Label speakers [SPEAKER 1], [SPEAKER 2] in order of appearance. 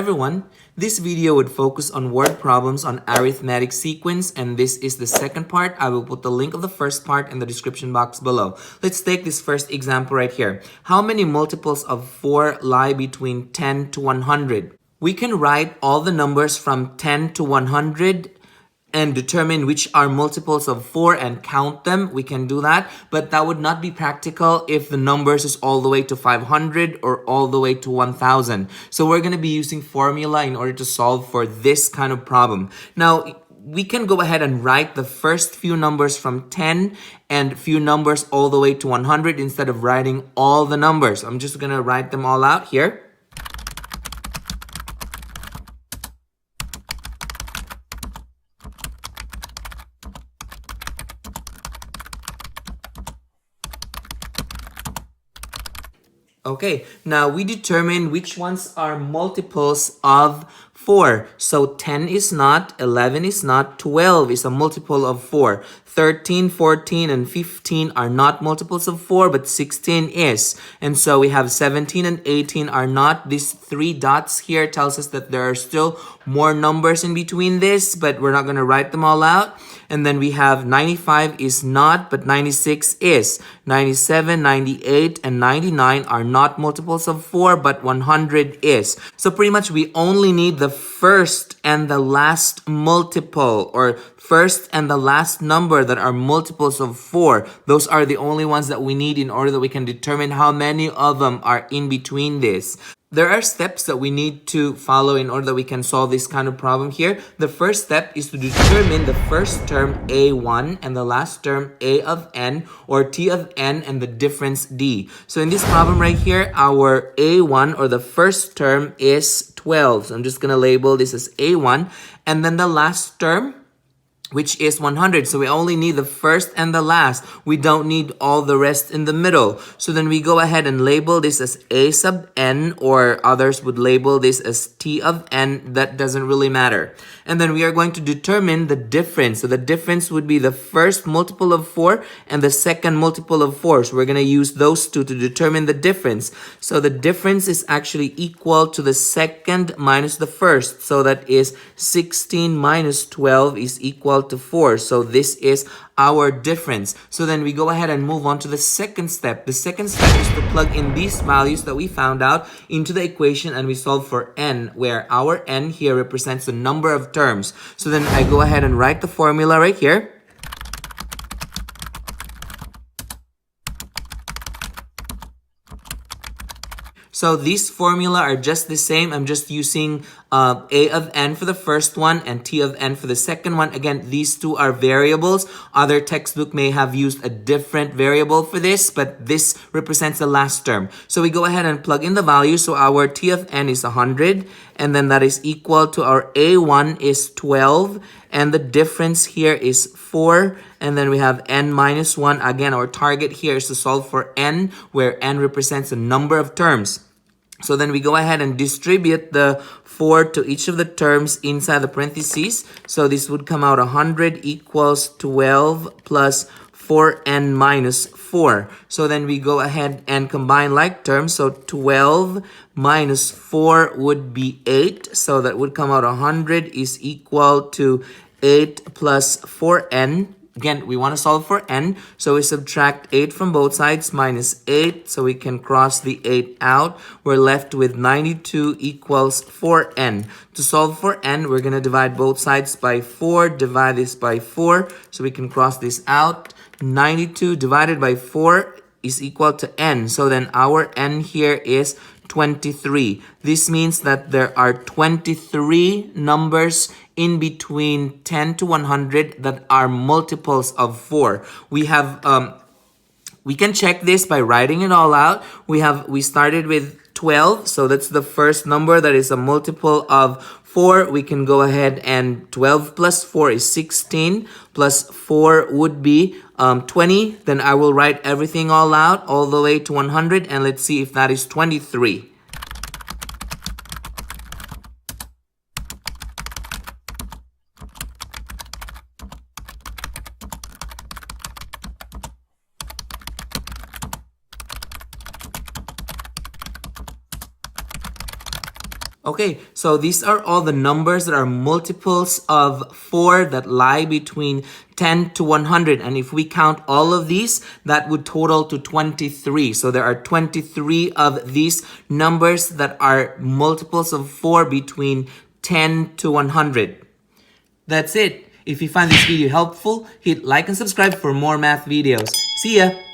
[SPEAKER 1] everyone, this video would focus on word problems on arithmetic sequence, and this is the second part. I will put the link of the first part in the description box below. Let's take this first example right here. How many multiples of 4 lie between 10 to 100? We can write all the numbers from 10 to 100 and determine which are multiples of 4 and count them. We can do that, but that would not be practical if the numbers is all the way to 500 or all the way to 1000. So we're going to be using formula in order to solve for this kind of problem. Now, we can go ahead and write the first few numbers from 10 and few numbers all the way to 100 instead of writing all the numbers. I'm just going to write them all out here. Okay, now we determine which ones are multiples of 4. So 10 is not, 11 is not, 12 is a multiple of 4. 13, 14, and 15 are not multiples of 4, but 16 is. And so we have 17 and 18 are not. These 3 dots here tells us that there are still more numbers in between this, but we're not going to write them all out. And then we have 95 is not, but 96 is. 97, 98, and 99 are not multiples of 4, but 100 is. So pretty much we only need the first and the last multiple, or first and the last number that are multiples of 4. Those are the only ones that we need in order that we can determine how many of them are in between this. There are steps that we need to follow in order that we can solve this kind of problem here. The first step is to determine the first term a1 and the last term a of n, or t of n, and the difference d. So in this problem right here, our a1 or the first term is 12. So I'm just going to label this as a1. And then the last term, which is 100. So we only need the first and the last. We don't need all the rest in the middle. So then we go ahead and label this as a sub n, or others would label this as t of n. That doesn't really matter. And then we are going to determine the difference. So the difference would be the first multiple of 4 and the second multiple of 4. So we're going to use those two to determine the difference. So the difference is actually equal to the second minus the first. So that is 16 minus 12 is equal to 4. So this is our difference. So then we go ahead and move on to the second step. The second step is to plug in these values that we found out into the equation, and we solve for n, where our n here represents the number of terms. So then I go ahead and write the formula right here. So these formula are just the same. I'm just using a of n for the first one and t of n for the second one. Again, these two are variables. Other textbook may have used a different variable for this, but this represents the last term. So we go ahead and plug in the value. So our t of n is 100, and then that is equal to our a1 is 12, and the difference here is 4. And then we have n minus 1. Again, our target here is to solve for n, where n represents the number of terms. So then we go ahead and distribute the 4 to each of the terms inside the parentheses. So this would come out 100 equals 12 plus 4n minus 4. So then we go ahead and combine like terms. So 12 minus 4 would be 8. So that would come out 100 is equal to 8 plus 4n. Again, we want to solve for n, so we subtract 8 from both sides, minus 8, so we can cross the 8 out. We're left with 92 equals 4n. To solve for n, we're going to divide both sides by 4, divide this by 4, so we can cross this out. 92 divided by 4 is equal to n, so then our n here is 23. This means that there are 23 numbers in between 10 to 100 that are multiples of 4. We have we can check this by writing it all out. We started with 12, so that's the first number that is a multiple of 4. We can go ahead and 12 plus 4 is 16, plus 4 would be 20. Then I will write everything all out all the way to 100, and let's see if that is 23. Okay, so these are all the numbers that are multiples of 4 that lie between 10 to 100. And if we count all of these, that would total to 23. So there are 23 of these numbers that are multiples of 4 between 10 to 100. That's it. If you find this video helpful, hit like and subscribe for more math videos. See ya!